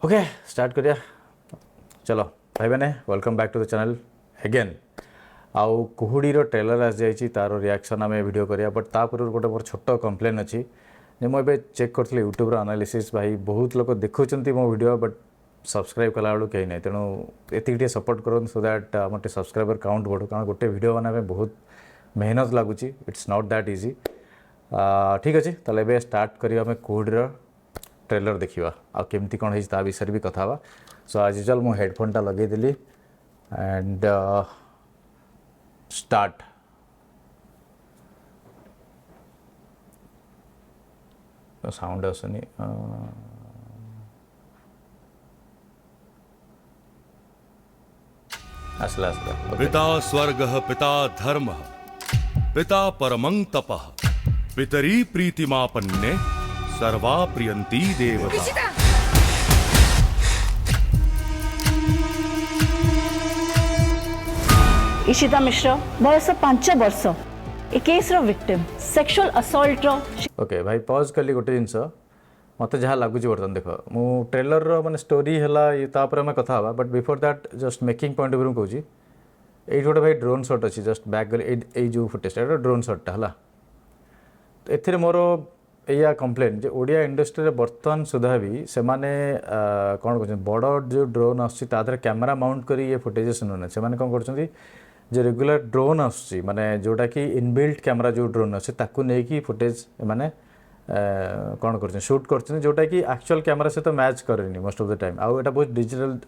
Okay start करिया चलो भाई मैंने welcome back to the channel again आउ कुहुडी रो ट्रेलर आस जाइए तार रिएक्शन आम वीडियो करिया बट तापर गोटे मोर छोट कंप्लेन अच्छी मुझे चेक करी यूट्यूब एनालिसिस भाई बहुत लोग देखुं मो वीडियो बट सब्सक्राइब कला बेलू कहीं ना तेणु ये सपोर्ट करो सो दैट आम सब्सक्राइबर काउंट बढ़ू कारण गोटे वीडियो बनाने बहुत मेहनत लगुच इट्स नॉट दैट इजी ठीक अच्छे ताले स्टार्ट करिया आम कुहुडी ट्रेलर देखा आ केमती कौन है ता विषय भी कथा सो आज यूजुअल मो हेडफोन टा लगेदेली एंड स्टार्ट साउंड आसुनी आसला आसला पिता स्वर्गः पिता धर्मः पिता परमं तपः पितरी प्रीतिमापन्ने सर्वा प्रियंती देवता। इशिता मिश्र बयस 5 वर्ष ए केस रो विक्टिम सेक्सुअल असॉल्ट रो ओके भाई पॉज कली गोटे जिनस मत जहाँ लगुच बर्तमान देख मु ट्रेलर रो माने स्टोरी हैला ये तापर हम कथा हवा but before that just making point of view कहूँ ये गोटे भाई ड्रोन शॉट अच्छी जस्ट बैक गले जो फुटेज ड्रोन शॉटा है एथिरे मोर या कंप्लेन जो ओडिया इंडस्ट्री रे बर्तमान सुधा भी से माने कौन कहते बड़ जो ड्रोन आसर कैमेरा माउंट कर ये फुटेज सुन से कौन कर जो रेगुलर ड्रोन आसुची माने जोटा कि इनबिल्ट कैमेरा जो ड्रोन अच्छे ताकू नहीं फुटेज माने कौन कर शूट कर जोटा कि एक्चुअल कैमेरा से तो मैच करेनि मोस्ट ऑफ द टाइम आउ एटा बहुत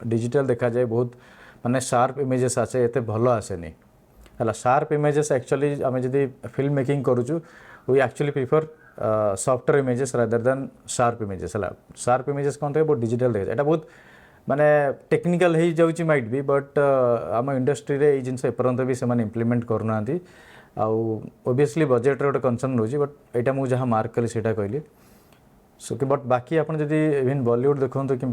डिजिटल देखा जाए बहुत माने शार्प इमेजेस आसे एते भलो आसेनी हला शार्प इमेजेस एक्चुअली आम जदि फिल्म मेकिंग करूचु we actually prefer software images rather than sharp images है शार्प इमेजेस कौन थे बहुत डिजिटल देखा जाए बहुत माने टेक्निकल हो जाऊँगी माइट भी बट आम इंडस्ट्री रे ये जिनस एपर्यंत भी से इम्प्लीमेंट करूना ओबियसली बजेट गोटे कंसर्न रोचे बट यहाँ मुझे जहाँ मार्क कली से कहली सो कि बट बाकी आप इवन बॉलीवुड देखो कि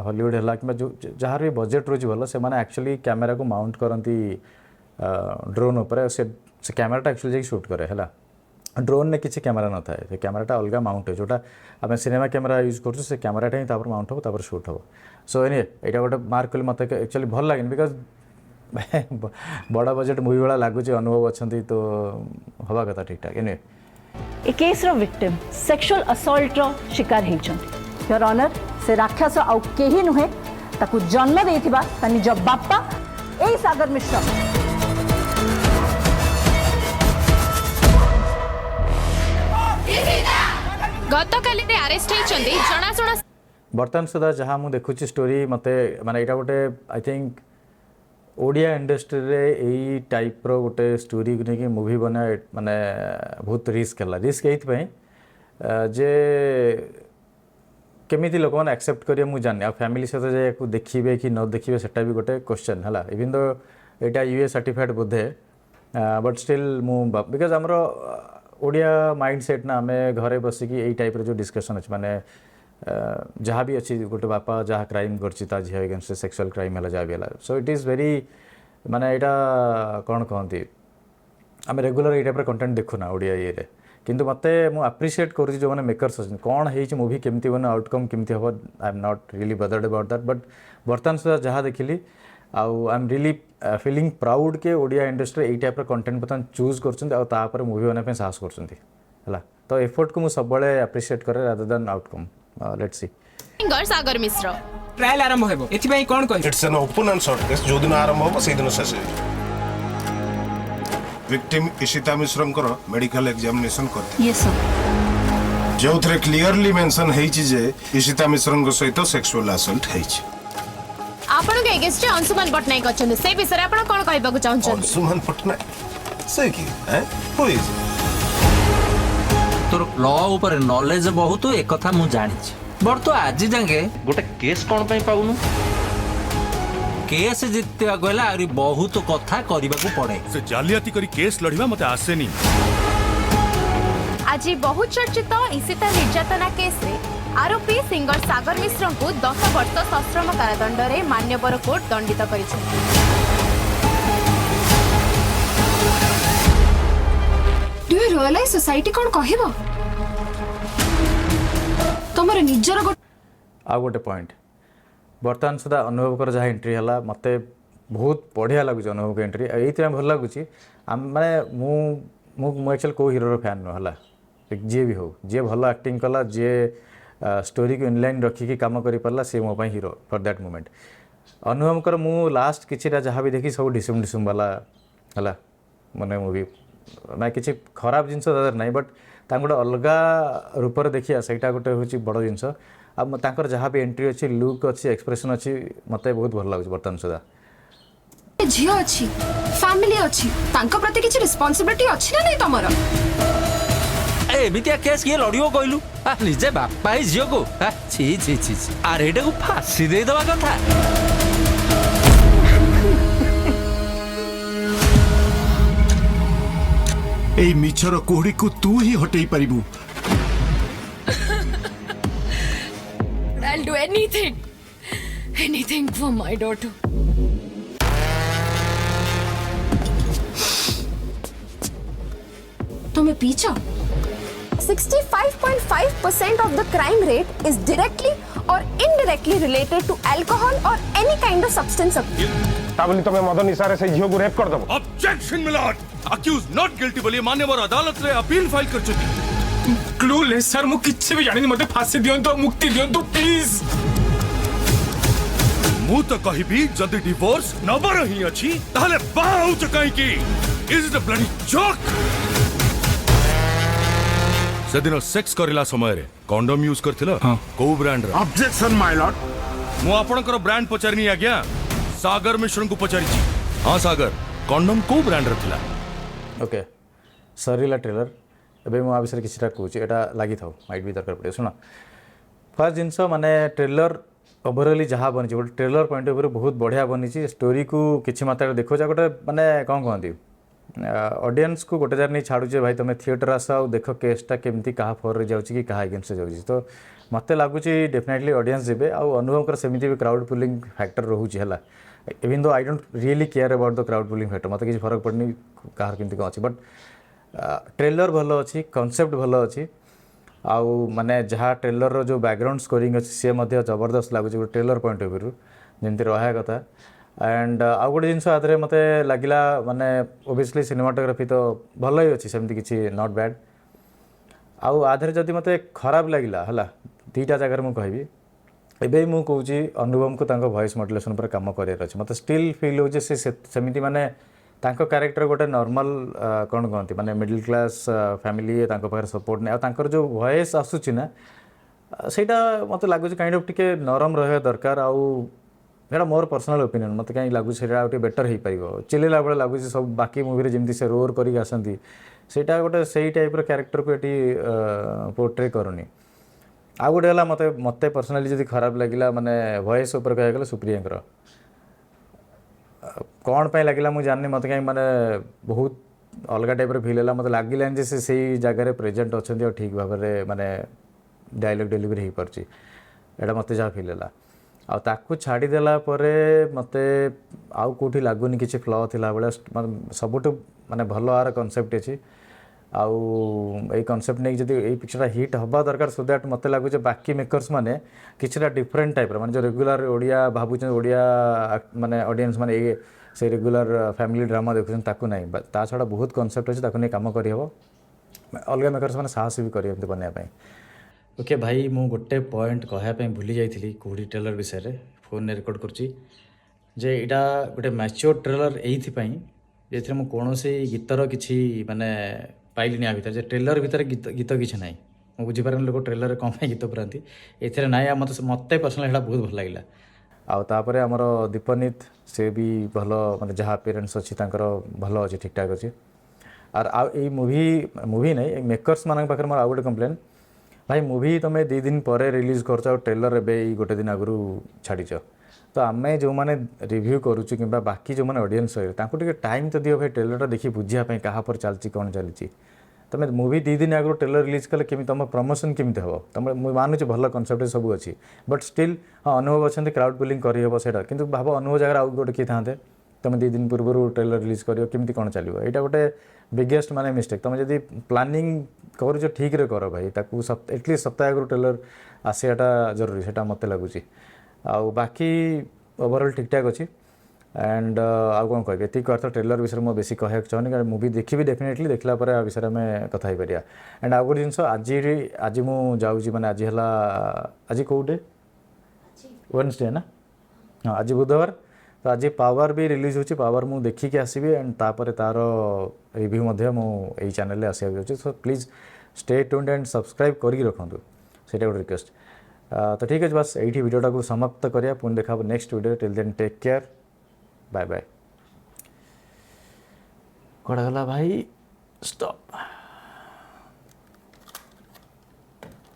हॉलीवुड है कि जहाँ भी बजेट रोचे भल से एक्चुअली कैमेरा को माउंट करती ड्रोन उपर से कैमेराटा एक्चुअली शूट करे है ड्रोन ने किसी कैमेरा न थाए से कैमेराटा अलग माउंट है जोटा आम सिनेमा कैमेरा यूज कर से कैमेराटा ही माउंट हम शूट हम सो एनी यहाँ गोटे मार्क कली मत एक्चुअली भल लगे बिकज बड़ा बजेट मूवी वाला लगुच अनुभव अच्छा तो हवा कथा ठीक ठाक any A case row victim sexual assault रो शिकार हेइछन योर ऑनर से राक्षस आउ केही नुहे ताकू जन्म देथिबा ता निज बापा ए सागर मिश्र गतकाली रे अरेस्ट हेइचंदी जणासुणा बर्तमान सुधा जहाँ मुझे देखुची स्टोरी मत माने यहाँ गोटे आई थिंक ओडिया इंडस्ट्री रे यही टाइप रो गोटे स्टोरी को लेकिन मूवी बना माने बहुत रिस्क है रिस्क ये जे केमिति लोक मैंने एक्सेप्ट करेंगे मुझे जानी आ फैमिली सहित जाए देखिए कि न देखिए सेटा भी गोटे क्वेश्चन है इवन दो यहाँ UA certified Bodhe but still मु बिकज आमर ओडिया माइंड सेट ना आम घरे बसिकी यही टाइप जो डिस्कसन अच्छे माने जहाँ भी अच्छी गोटे बापा जहाँ क्राइम कर झी एगेन्स्ट सेक्सुअल क्राइम है जहाँ भी है सो इट इज़ वेरी माने यहाँ कौन कहती आम रेगुलर ये टाइप कंटेंट देखुना ओडिया ये किंतु मत मुझे अप्रिशिएट करुँच जो मैंने मेकर्स अच्छे कौन है मूवी केमती बने आउटकम केमती हम I am not really bothered about that but बर्तमान सुधा जहाँ देखिली I am really feeling proud के ओडिया इंडस्ट्री यही टाइप कंटेंट बर्तमान चूज कर मूवी बनाने साहस कर तो एफर्ट को मुझे सब अप्रिशिएट करे rather than outcome let's see singer Sagar Mishra trial आरंभ हेबो एथिबाई कोन कहै it's an open and short case जो दिन आरंभ हो से दिन शेष विक्टिम इशिता मिश्रंकर मेडिकल एग्जामिनेशन करते यस सर जो थरे क्लियरली मेंशन हेछि जे इशिता मिश्रंक सहित सेक्सुअल असल्ट हेछि आपण के अगेंस्ट अंशुमान पटनायक अछन से विषय आपण कोन कहबा को चाहछन अंशुमान पटनायक से की है हु इज तोर लॉ ऊपर नॉलेज बहुत एक कथा मु जानि बड़ तो आज जांगे गोटे केस कोन पई पाउनु केस जितवा गला आरी बहुत कथा करबा को पड़े से जालियाती करी केस लड़िबा मते आसेनी आज बहुत चर्चित इशिता निर्यातना केस रे आरोपी सिंगर सागर मिश्र को 10 वर्ष सश्रम कारादंड रे मान्यवर कोर्ट दंडित करिছে डू यू रियलाइज सोसाइटी कोन कहबो तमर निजर आ गोटे पॉइंट बर्तमान सुधा अनुभव जहाँ एंट्री है मत बहुत बढ़िया लगुच अनुभव एंट्री ये भल लगुच माने मु एक्चुअली कौ हीरो फैन नुह है जी भी हो जी भल एक्टिंग कला जी स्टोरी को इनलाइन रखिकी कम कर पारा सी मो हीरो फॉर दैट मोमेंट अनुभव मु लास्ट किसी जहाँ भी देखी सब ढिसुम ढिसुम वाला है माने मूवी मैं किसी खराब जिनस ना बट गोटे अलग रूप देखिए सहीटा गोटे हूँ बड़ जिनस आर जहाँ भी एंट्री अच्छी लुक अच्छी एक्सप्रेशन अच्छी मत बहुत भल लगे बर्तमान सुधा झील अच्छी फैमिली अच्छी तांको प्रति किछि रिस्पांसिबिलिटी अच्छी ना नहीं तमरो एमितिया केस किए लड़ियो कहलु निजे बापा ही झील को छी छी छी अरे एटा को फांसी दे दवा कथा ए मिछर कोहड़ी को तू ही हटेई परिबू I'll do anything for my daughter. तुम्हें पीछा 65.5% of the crime rate is directly or indirectly related to alcohol or any kind of substance abuse. ताबली तुम्हें मद निशारे से झियो को रेप कर दबो objection my lord accused not guilty बोली मान्यवर अदालत रे अपील फाइल कर चुकी क्लूलेस सर मु किछि भी जानि मते फांसी दियंतो मुक्ति दियंतो प्लीज मु तो कहिबी जदि डिवोर्स नबर ही अछि ताले बाहु चकाई की is it a bloody joke सेदिन सेक्स करिला समय रे कंडोम यूज करथिला को ब्रांड रे ऑब्जेक्शन माय लॉर्ड मु आपनकर ब्रांड पचारनी आज्ञा सागर मिश्रण को पचारी हाँ सागर कंडोम को ब्रांड रे थिला ओके सरीला ट्रेलर एबे मु आ विषय किछटा कहूची एटा लागि थाउ माइट भी दरकार पड़े सुना फर्स्ट जिनस माने ट्रेलर ओवरऑली जहाँ बनी गोटे ट्रेलर पॉइंट ऑफ व्यू बहुत बढ़िया बनी स्टोरी को किसी मात्रा देखो गोटे माने कौन कहती ऑडियंस को गोटे जार नहीं छाड़ुचे भाई तुम थिएटर आस आ देख केसटा केमती क्या फर जाऊँगी कि क्या एगेन्स्ट जाऊँगी तो मत लगुच डेफिनेटली ऑडियंस जीवे आउ अनुभव सेमती भी क्राउड पुलिंग फैक्टर रोचे है even though I don't really care about the crowd pulling factor मत किसी फरक पड़नी कहार केमती कौन अच्छी बट ट्रेलर भल अच्छी कॉन्सेप्ट भल अच्छी आउ माने जहाँ ट्रेलर जो बैकग्राउंड स्कोरिंग अच्छी सी जबरदस्त लगुच ट्रेलर पॉइंट ऑफ व्यू जमी रहा कथा एंड आउ गोटे जिनस आदि मत लगिला माने ओबियसली सिनेमाटोग्राफी तो भल ही अच्छी सेमती किसी नॉट बैड आउ आधे जदि मत खराब लगिला है दीटा जगार मुझे कहबी एबे मु कहूँ अनुभव को तांको वॉइस मॉड्यूलेशन पर काम करार अच्छे मत स्टिल फील हो सेमती माने तांको कैरेक्टर गोटे नॉर्मल कौन कहती माने मिडिल क्लास फैमिली पाखे सपोर्ट नहीं आर जो वॉइस आसूची ना सेटा मत लगुच काइंड ऑफ टिके नरम रहा दरकार आउ मोर पर्सनल ओपिनियन मत कहीं लगुच बेटर हो पार चिल्ला बेले लगुच सब बाकी मूवी जमी से रोर करके आसती सेटा गोटे से टाइप कैरेक्टर को ये पोर्ट्रे करूनी आउ गोटे है मत मत पर्सनाली जब खराब लगिला माने वॉइस उपर कह सुप्रिया कौन पे लगिला मुझे जाननी मत कहीं माने बहुत अलग टाइप फिल है मत लगिला से सही जगह प्रेजेंट अच्छा ठीक भाव में माने डायलॉग डिलीवरी हो पार्टी एटा मत जहाँ फिल है आकु छाड़देला मत आउ कौटी लगुनि किसी फ्ल थिला बेले सबुठ माने भल आर कनसेप्ट अच्छी आउ ये कनसेप्ट नहीं जब ये पिक्चरटा हिट हवा दरकार सो दैट मत लगुच बाकी मेकर्स माने किसी डिफरेंट टाइप माने जो रेगुलर ओडिया भावुँ ओडिया माने ऑडियंस माने ये से रेगुलर फैमिली ड्रामा देखुन ताकू नहीं ता छड़ा बहुत कनसेप्ट अच्छे ताकू नहीं काम करहब अलग मेकर्स माने साहस भी कर बनवाई ओके भाई मु गोटे पॉइंट कहवाई भूली जाइली कुहुडी ट्रेलर विषय में फोन रेकर्ड करुँचे जे इटा गोटे मैच्योर ट्रेलर ये जो कौन गीतर किसी माने पाइलिनी भितर जे ट्रेलर भितर गीत किसी ना मुझे बुझीपारे लोक ट्रेलर कौन गीत पुराती ए ना मत मत पर्सनाल है बहुत भल लगे आउे आमर दीपनीत से भी भल माने जहाँ पेरेन्ट्स अच्छी भल अच्छे ठीक ठाक अच्छे आर मूवी नहीं मेकर्स मान पाखे मोर आउ गोटे कम्प्लेन भाई मूवी तुम 2 दिन पर रिलीज कर ट्रेलर ए गोटे दिन आगु छाड़ीच तो आम जो मैंने रिव्यू करुचु कि बाकी जो मैंने ऑडियंस टे टाइम तो दियो भाई ट्रेलर देखी बुझापी क्या पर चलती कौन चलती तुम मूवी 2 दिन आगु ट्रेलर रिलीज कले केमी तुम प्रमोशन केमी हम तुम मानुचे भल कनसेप्ट सब अच्छी बट स्टिल हाँ अनुभव अच्छा क्राउड पुलिंग करहब से भाव अनुभव जगह आउ गोटे किए था तुम 2 दिन पूर्व ट्रेलर रिलीज कर केमी कौन चलो यहाँ गोटे बिगेस्ट माने मिस्टेक तुम जब प्लानिंग कर ठीक रे कर भाई एटलिस्ट सप्ताह आगु ट्रेलर आसाटा जरूरी से मत लगुच आउ बाकी ओवरऑल ठीक ठाक अच्छी एंड आउ कौन कह ये अर्थ ट्रेलर विषय में बेसी कह चाहूनी कारण मुवी देखी डेफिनेटली देखला आ विषय में कथा हो पारिया एंड आउ गोटे जिन आज मुझे जाऊँगी मैंने आज है आज कौ डे वेडनेसडे ना हाँ आज बुधवार तो आज पावर भी रिलीज होची पावर मु देखिकी आसबि एंड तापर तार रिव्यू मुझे चैनल आसा जाऊँगी so please stay tuned and subscribe करके रखुँ से गोटे रिक्वेस्ट तो ठीक है बस यही वीडियोटा को समाप्त करिया पुणी देखा next video till then take care bye bye कड़ा गला भाई स्टॉप।